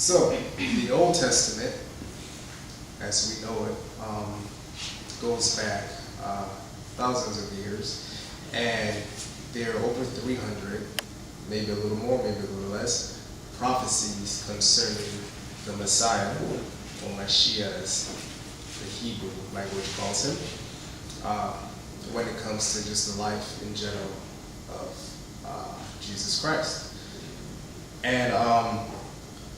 So, the Old Testament, as we know it, goes back thousands of years, and there are over 300, maybe a little more, maybe a little less, prophecies concerning the Messiah, or Mashiach as the Hebrew language calls him, when it comes to just the life in general of Jesus Christ. And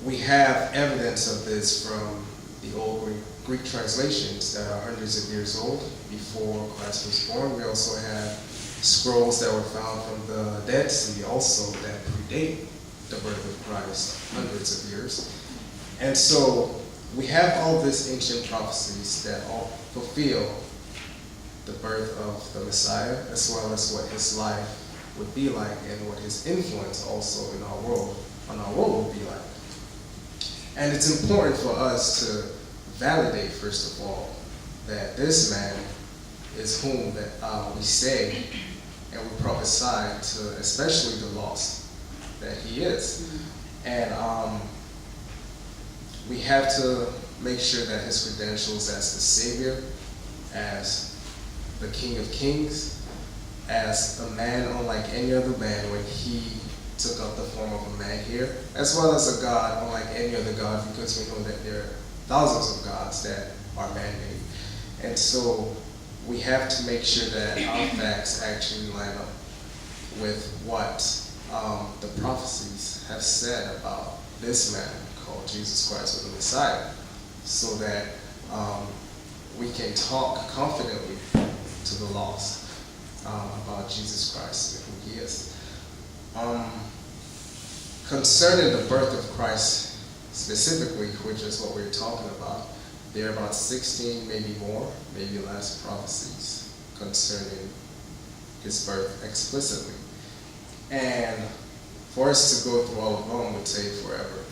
we have evidence of this from the old Greek translations that are hundreds of years old before Christ was born. We also have scrolls that were found from the Dead Sea also that predate the birth of Christ hundreds of years. And so we have all these ancient prophecies that all fulfill the birth of the Messiah, as well as what his life would be like and what his influence also in our world, would be like. And it's important for us to validate, first of all, that this man is whom that we say and we prophesy to, especially the lost, that he is. And we have to make sure that his credentials as the Savior, as the King of Kings, as a man unlike any other man when he took up the form of a man here, as well as a God unlike any other God, because we know that there are thousands of gods that are man-made. And so we have to make sure that our facts actually line up with what the prophecies have said about this man called Jesus Christ, or the Messiah, so that we can talk confidently to the lost about Jesus Christ and who he is. Concerning the birth of Christ specifically, which is what we're talking about, there are about 16, maybe more, maybe less prophecies concerning his birth explicitly. And for us to go through all of them would take forever.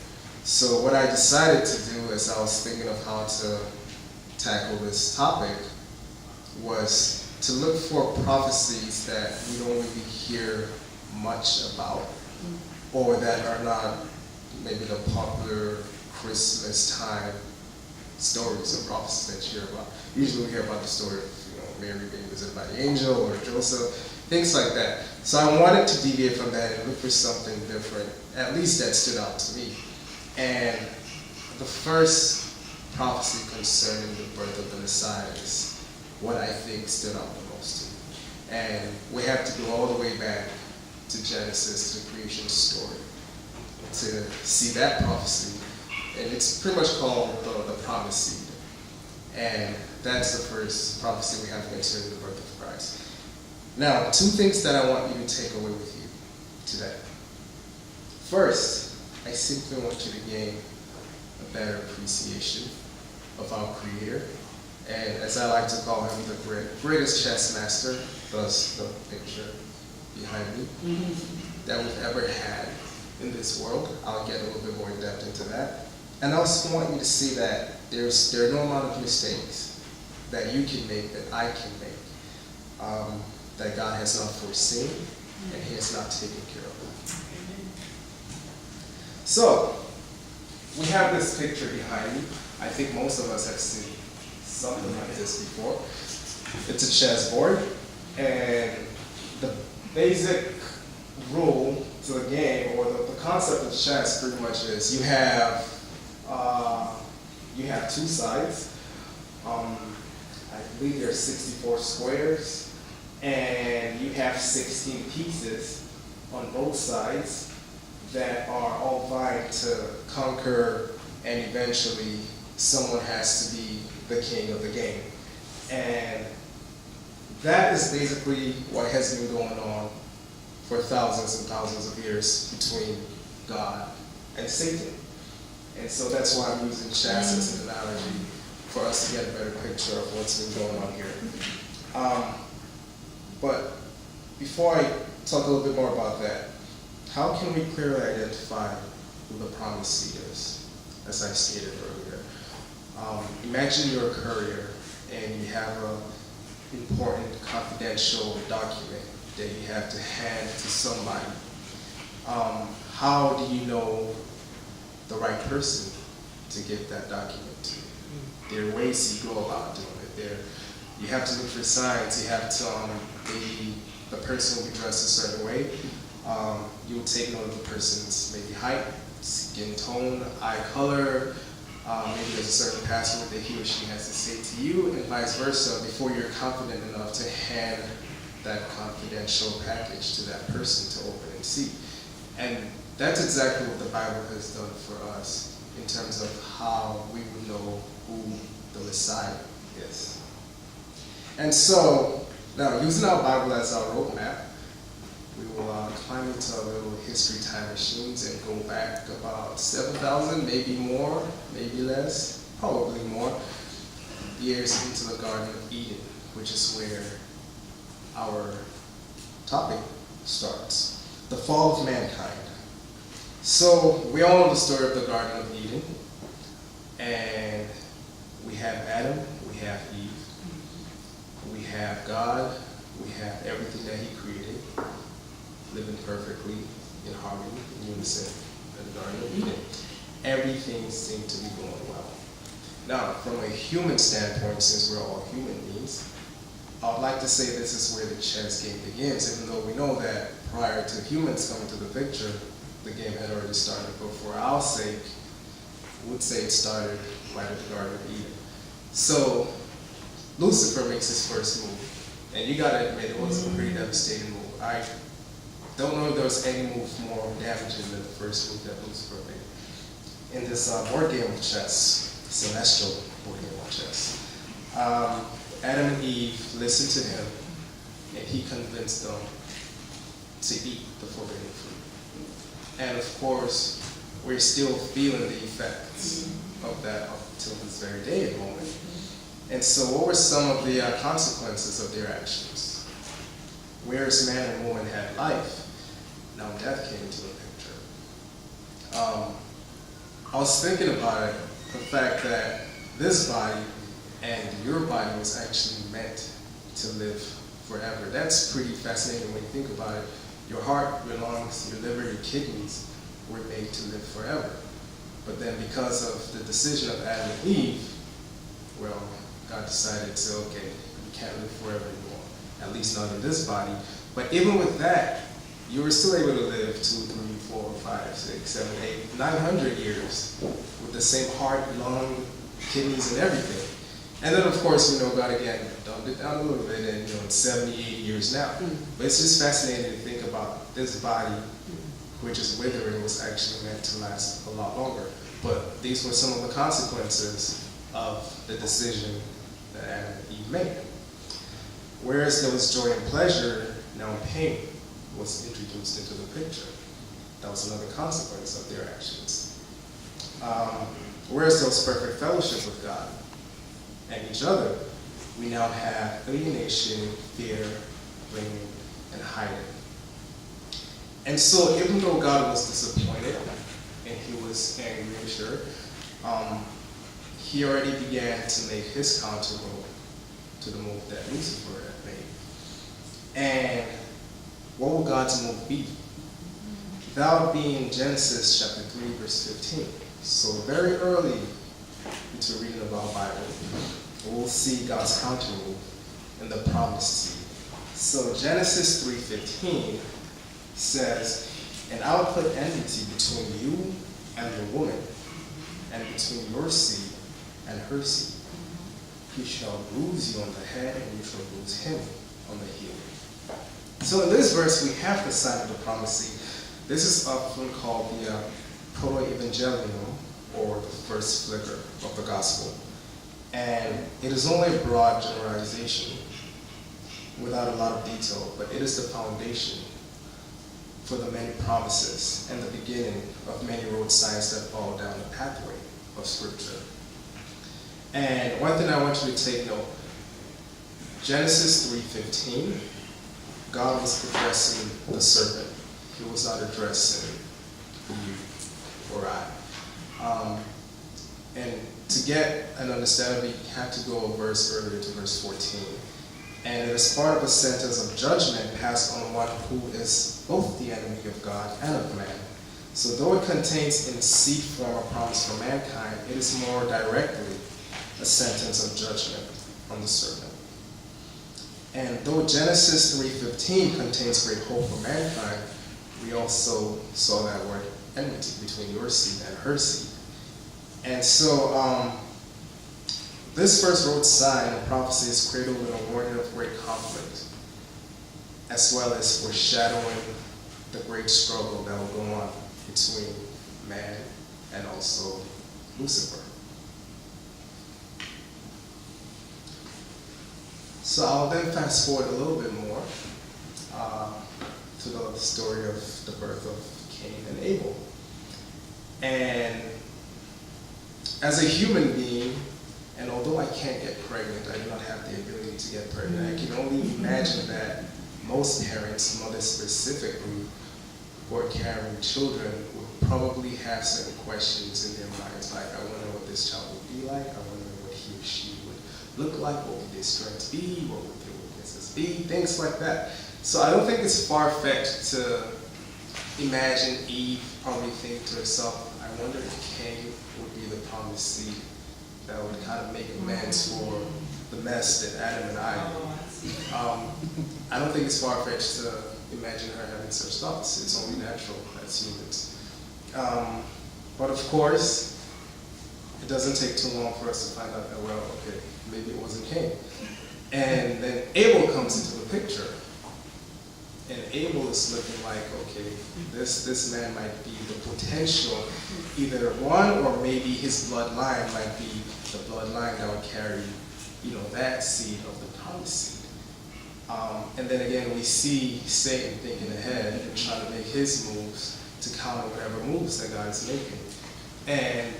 So what I decided to do as I was thinking of how to tackle this topic was to look for prophecies that we don't really hear much about, or that are not maybe the popular Christmas time stories or prophecies that you hear about. Usually we hear about the story of Mary being visited by the angel or Joseph, things like that. So I wanted to deviate from that and look for something different, at least that stood out to me. And the first prophecy concerning the birth of the Messiah is what I think stood out the most to me. And we have to go all the way back to Genesis, to the creation story, to see that prophecy. And it's pretty much called the promised seed. And that's the first prophecy we have concerning the birth of Christ. Now, two things that I want you to take away with you today. First, I simply want you to gain a better appreciation of our Creator. And as I like to call him, the greatest chess master, thus the picture behind me, that we've ever had in this world. I'll get a little bit more in depth into that. And I also want you to see that there are no amount of mistakes that you can make, that I can make, that God has not foreseen and he has not taken care of. So, we have this picture behind me. I think most of us have seen something like this before. It's a chessboard, and the basic rule to the game, or the concept of chess pretty much is you have two sides. I believe there are 64 squares, and you have 16 pieces on both sides that are all vying to conquer, and eventually someone has to be the king of the game. And that is basically what has been going on for thousands and thousands of years between God and Satan. And so that's why I'm using chess as an analogy for us to get a better picture of what's been going on here. But before I talk a little bit more about that, how can we clearly identify who the promised seed is, as I stated earlier? Imagine you're a courier and you have an important confidential document that you have to hand to somebody. How do you know the right person to give that document to. There are ways you go about doing it. You have to look for signs. You have to, maybe the person will be dressed a certain way. You will take note of the person's maybe height, skin tone, eye color. Maybe there's a certain password that he or she has to say to you, and vice versa, before you're confident enough to hand that confidential package to that person to open and see. And that's exactly what the Bible has done for us in terms of how we would know who the Messiah is. And so, now using our Bible as our roadmap, we will climb into our little history time machines and go back about 7,000, maybe more, maybe less, probably more, years into the Garden of Eden, which is where our topic starts. The fall of mankind. So we all know the story of the Garden of Eden, and we have Adam, we have Eve, we have God, we have everything that he created, living perfectly in harmony, in unison in the Garden of Eden. Everything seemed to be going well. Now, from a human standpoint, since we're all human beings, I would like to say this is where the chess game begins, even though we know that prior to humans coming to the picture, the game had already started. But for our sake, we would say it started right at the Garden of Eden. So, Lucifer makes his first move. And you gotta admit, it was a pretty devastating move. I don't know if there was any move more damaging than the first move that Lucifer made. In this board game of chess, celestial board game of chess, Adam and Eve listened to him, and he convinced them to eat the forbidden fruit. And of course, we're still feeling the effects of that up until this very day and moment. And so what were some of the consequences of their actions? Whereas man and woman had life, now death came into the picture. I was thinking about it, the fact that this body and your body was actually meant to live forever. That's pretty fascinating when you think about it. Your heart, your lungs, your liver, your kidneys were made to live forever. But then because of the decision of Adam and Eve, well, God decided to, okay, you can't live forever anymore, at least not in this body. But even with that, you were still able to live 2, 3, 4, 5, 6, 7, 8, 900 years with the same heart, lung, kidneys, and everything. And then, of course, God again dumbed it down a little bit, and it's 78 years now. But it's just fascinating to think about this body, which is withering, was actually meant to last a lot longer. But these were some of the consequences of the decision that Adam and Eve made. Whereas there was joy and pleasure, now pain was introduced into the picture. That was another consequence of their actions. Whereas there was perfect fellowship with God and each other, we now have alienation, fear, blaming, and hiding. And so even though God was disappointed and he was angry, I'm sure, he already began to make his counter move to the move that Lucifer had made. And what will God's move be? That would be in Genesis chapter 3, verse 15. So very early into reading of our Bible, we'll see God's counter move in the promised seed. So Genesis 3:15 says, "And I will put enmity between you and the woman, and between your seed and her seed. He shall bruise you on the head, and you shall bruise him on the heel." So in this verse, we have the sign of the promised seed. This is often called the proto-evangelium, or the first flicker of the gospel. And it is only a broad generalization without a lot of detail, but it is the foundation for the many promises and the beginning of many road signs that follow down the pathway of Scripture. And one thing I want you to take note, Genesis 3:15, God was addressing the serpent. He was not addressing you or I. And to get an understanding, we have to go a verse earlier to verse 14. And it is part of a sentence of judgment passed on one who is both the enemy of God and of man. So though it contains in seed form a promise for mankind, it is more directly a sentence of judgment on the serpent. And though Genesis 3:15 contains great hope for mankind, we also saw that word enmity between your seed and her seed. And so this first road sign of prophecy is cradled in a warning of great conflict, as well as foreshadowing the great struggle that will go on between man and also Lucifer. So I'll then fast forward a little bit more to the story of the birth of Cain and Abel. And as a human being, and although I can't get pregnant, I do not have the ability to get pregnant, I can only imagine that most parents, mothers specifically, who are carrying children would probably have certain questions in their minds, like, I wonder what this child would be like, I wonder what he or she would look like, what would their strengths be, what would their weaknesses be, things like that. So I don't think it's far-fetched to imagine Eve probably think to herself, I wonder if Cain would be the promised seed that would kind of make amends for the mess that Adam and I did. I don't think it's far-fetched to imagine her having such thoughts. It's only natural as humans. But of course, it doesn't take too long for us to find out that, well, okay, maybe it wasn't Cain. And then Abel comes into the picture. And Abel is looking like, okay, this man might be the potential, either one or maybe his bloodline might be the bloodline that would carry, that seed of the promised seed. And then again, we see Satan thinking ahead and trying to make his moves to counter whatever moves that God is making. And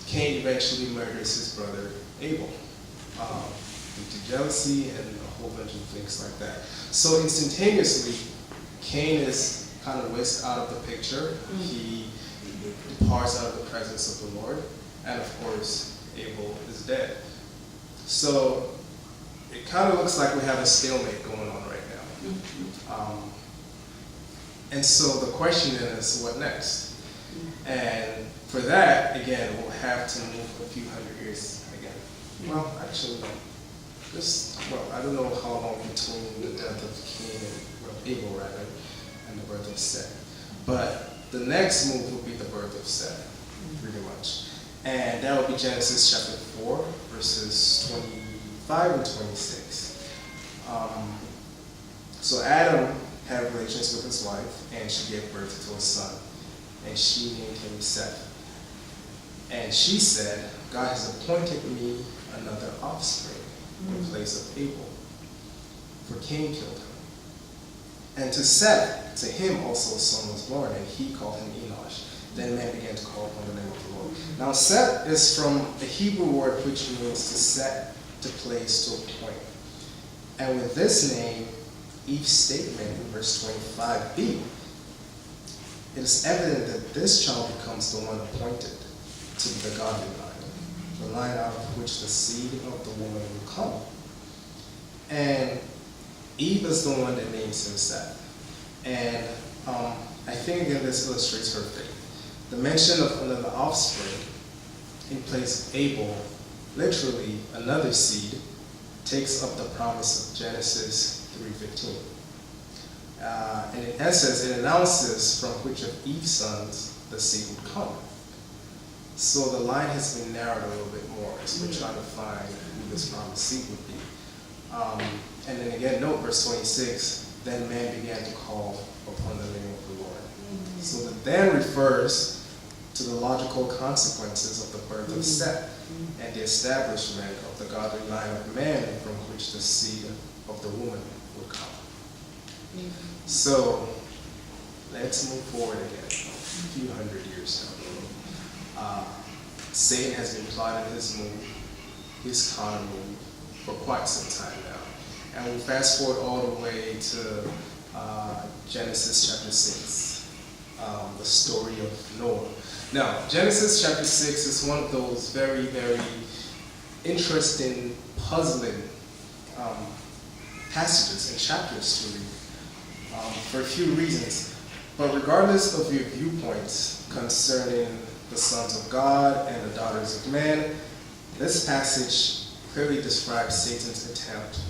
Cain eventually murders his brother Abel due to jealousy and a whole bunch of things like that. So instantaneously, Cain is kind of whisked out of the picture. He departs out of the presence of the Lord. And of course, Abel is dead. So it kind of looks like we have a stalemate going on right now. And so the question is, what next? And for that, again, we'll have to move a few hundred years again. Well, actually, no. I don't know how long between the death of Cain and Abel, rather, and the birth of Seth. But the next move will be the birth of Seth, pretty much. And that will be Genesis chapter 4, verses 25 and 26. So Adam had relations with his wife, and she gave birth to a son, and she named him Seth. And she said, God has appointed me another offspring in place of Abel, for Cain killed him. And to Seth, to him also a son was born, and he called him Enosh. Then man began to call upon the name of the Lord. Now Seth is from a Hebrew word which means to set, to place, to appoint. And with this name, Eve's statement in verse 25b, it is evident that this child becomes the one appointed to be the godly line, the line out of which the seed of the woman will come. And Eve is the one that names him Seth. And I think again this illustrates her faith. The mention of another offspring in place of Abel, literally another seed, takes up the promise of Genesis 3:15. And in essence, it announces from which of Eve's sons the seed would come. So the line has been narrowed a little bit more as we're trying to find who this promised seed would be. And then again, note verse 26, then man began to call upon the name of the Lord. So the then refers to the logical consequences of the birth of Seth and the establishment of the godly line of man from which the seed of the woman would come. So let's move forward again, a few hundred years down the road. Satan has been plotting his move, his con move, for quite some time now. And we fast forward all the way to Genesis chapter 6, the story of Noah. Now, Genesis chapter 6 is one of those very, very interesting, puzzling passages and chapters to read for a few reasons. But regardless of your viewpoints concerning the sons of God and the daughters of man, this passage clearly describes Satan's attempt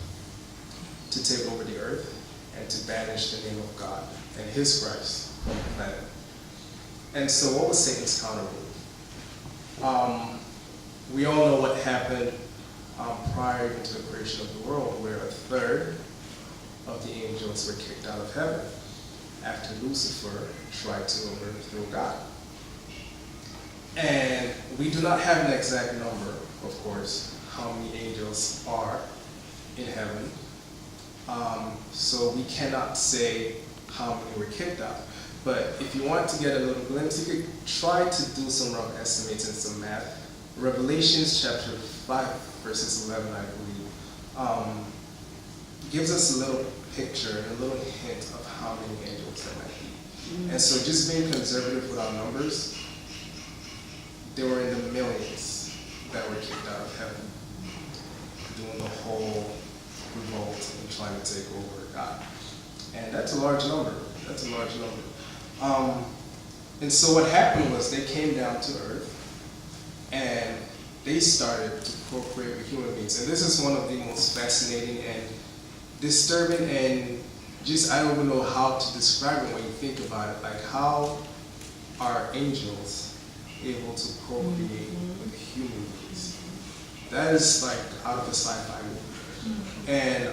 to take over the earth and to banish the name of God and his Christ from the planet. And so what was Satan's counter move? We all know what happened prior to the creation of the world, where a third of the angels were kicked out of heaven after Lucifer tried to overthrow God. And we do not have an exact number, of course, how many angels are in heaven. So we cannot say how many were kicked out. But if you want to get a little glimpse, you could try to do some rough estimates and some math. Revelations chapter 5, verses 11, I believe, gives us a little picture and a little hint of how many angels there might be. And so just being conservative with our numbers, there were in the millions that were kicked out of heaven, doing the whole revolt and trying to take over God. And that's a large number. That's a large number. And so what happened was they came down to earth and they started to procreate with human beings. And this is one of the most fascinating and disturbing, and just I don't even know how to describe it when you think about it. Like, how are angels able to procreate with human beings? That is like out of a sci-fi movie. And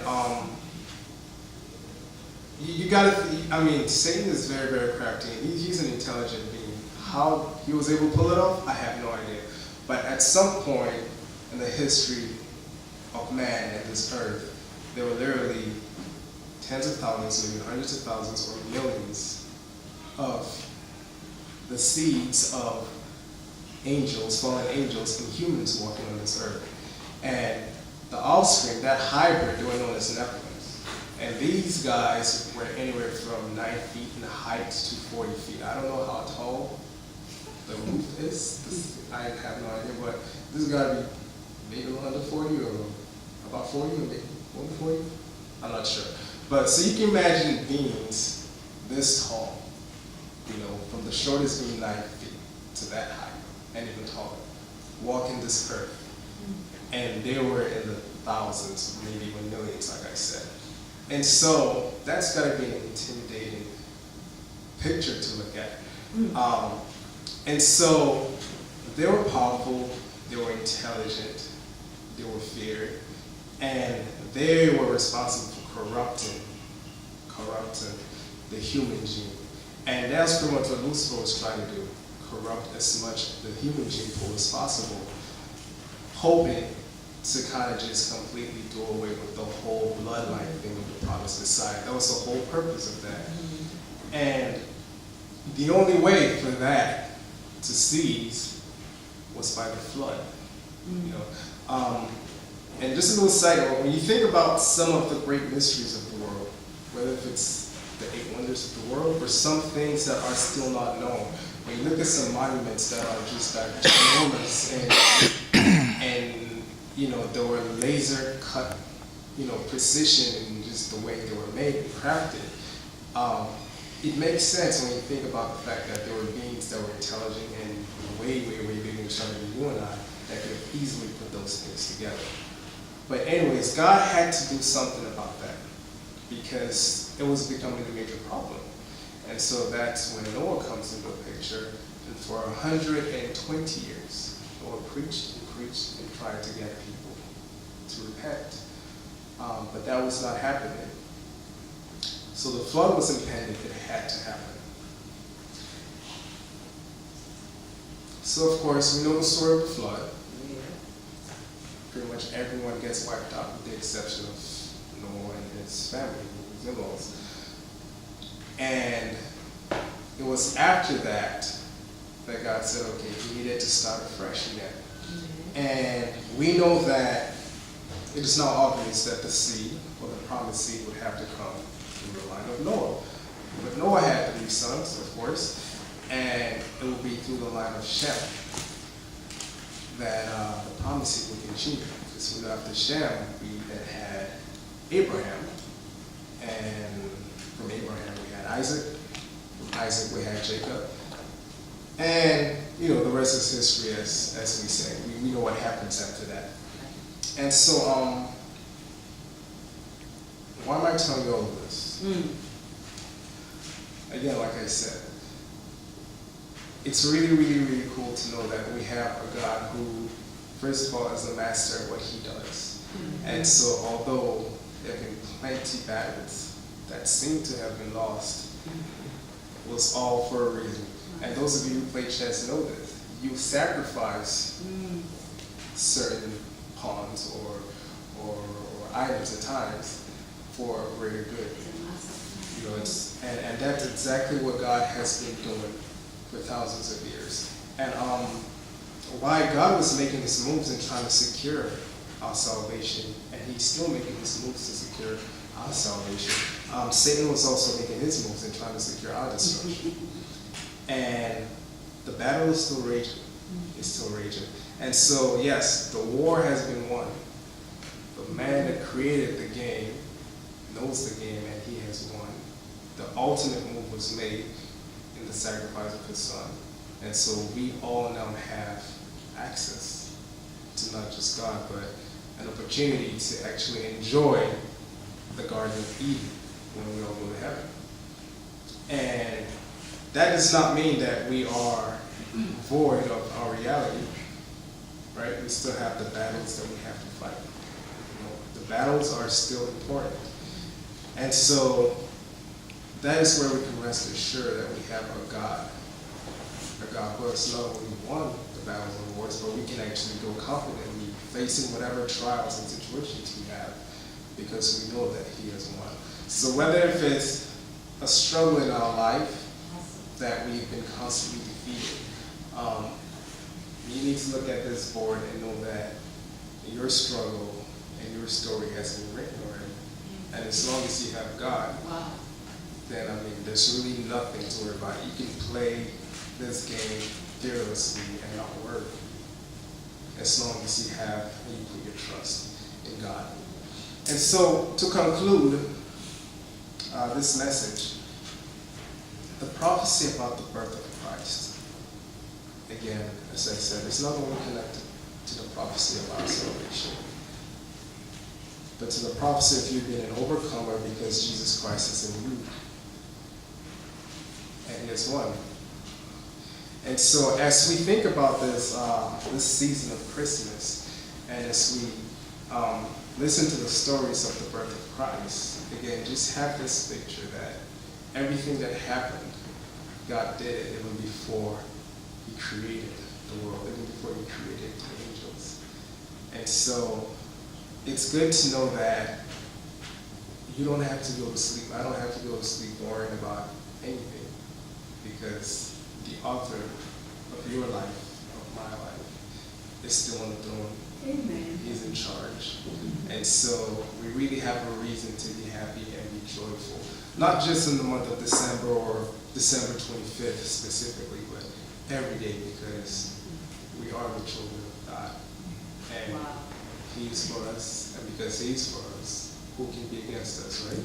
you gotta, I mean, Satan is very, very crafty. He's an intelligent being. How he was able to pull it off, I have no idea. But at some point in the history of man and this earth, there were literally tens of thousands, maybe hundreds of thousands, or millions of the seeds of angels, fallen angels, and humans walking on this earth. And the offspring, that hybrid, they were known as Nephilims. And these guys were anywhere from 9 feet in height to 40 feet. I don't know how tall the roof is. I have no idea, but this has got to be maybe under 40 or about 40 or maybe over 40. I'm not sure. But so you can imagine beings this tall, you know, from the shortest being 9 feet to that height, and even taller, walking this earth. And they were in the thousands, maybe even millions, like I said. And so that's got to be an intimidating picture to look at. And so they were powerful, they were intelligent, they were feared, and they were responsible for corrupting the human gene. And that's pretty much what Lucifer was trying to do, corrupt as much the human gene pool as possible, hoping to kind of just completely do away with the whole bloodline thing of the promised Messiah. That was the whole purpose of that. And the only way for that to cease was by the flood. You know, and just a little side note, when you think about some of the great mysteries of the world, whether if it's the 8 wonders of the world or some things that are still not known, when you look at some monuments that are just enormous and you know, they were laser cut, you know, precision and just the way they were made and crafted. It makes sense when you think about the fact that there were beings that were intelligent and way, way, way bigger than you and I that could have easily put those things together. But anyways, God had to do something about that because it was becoming a major problem. And so that's when Noah comes into the picture, and for 120 years, Noah preached and preached and tried to get people to repent. But that was not happening. So the flood was impending, it had to happen. So of course, we know the story of the flood. Pretty much everyone gets wiped out with the exception of Noah and his family, his in-laws. And it was after that that God said, okay, he needed to start afresh again. And we know that it is now obvious that the seed, or the promised seed, would have to come through the line of Noah. But Noah had 3 sons, of course, and it will be through the line of Shem that the promised seed would continue. Because we know after Shem, we then had Abraham, and from Abraham we had Isaac, Isaac, we had Jacob. And, the rest is history, as we say. We know what happens after that. And so, why am I telling you all of this? Again, like I said, it's really, really, really cool to know that we have a God who, first of all, is a master at what he does. And so, although there have been plenty of battles that seem to have been lost, it was all for a reason. And those of you who play chess know this. You sacrifice certain pawns or items at times for greater good. And that's exactly what God has been doing for thousands of years. And why God was making his moves and trying to secure our salvation, and he's still making his moves to secure our salvation. Satan was also making his moves and trying to secure our destruction. And the battle is still raging. It's still raging. And so, yes, the war has been won. The man that created the game knows the game, and he has won. The ultimate move was made in the sacrifice of his son. And so we all now have access to not just God, but an opportunity to actually enjoy the Garden of Eden when we all go to heaven. And that does not mean that we are void of our reality, right? We still have the battles that we have to fight. The battles are still important. And so that is where we can rest assured that we have a God who has not only won the battles and wars, but we can actually go confidently facing whatever trials and situations we have, because we know that he has won. So whether if it's a struggle in our life that we've been constantly defeated, you need to look at this board and know that your struggle and your story has been written already. And as long as you have God, then there's really nothing to worry about. You can play this game fearlessly and not worry, as long as you have and you put your trust in God. And so, to conclude this message, the prophecy about the birth of Christ, again, as I said, is not only connected to the prophecy of our salvation, but to the prophecy of you being an overcomer because Jesus Christ is in you. And he has won. And so as we think about this season of Christmas, and as we listen to the stories of the birth of Christ, again, just have this picture that everything that happened, God did it even before he created the world, even before he created the angels. And so it's good to know that you don't have to go to sleep. I don't have to go to sleep worrying about anything, because the author of your life, of my life, is still on the throne. Amen. He's in charge. And so we really have a reason to be happy and be joyful. Not just in the month of December or December 25th specifically, but every day, because we are the children of God. And he's for us, and because he's for us, who can be against us, right?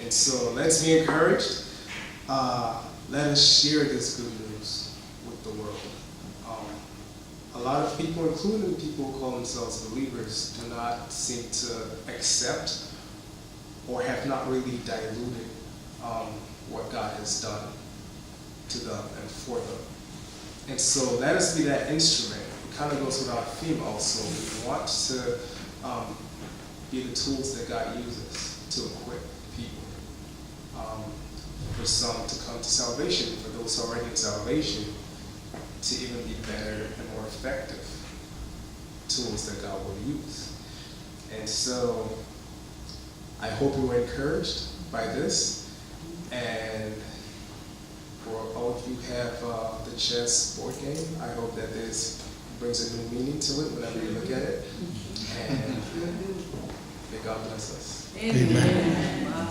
And so let's be encouraged. Let us share this good news with the world. A lot of people, including people who call themselves believers, do not seem to accept or have not really diluted what God has done to them and for them. And so let us be that instrument. It kind of goes with our theme also. We want to be the tools that God uses to equip people. For some to come to salvation, for those already in salvation, to even be better and more effective tools that God will use. And so I hope you were encouraged by this. And for all of you who have the chess board game, I hope that this brings a new meaning to it whenever you look at it. And may God bless us. Amen. Amen.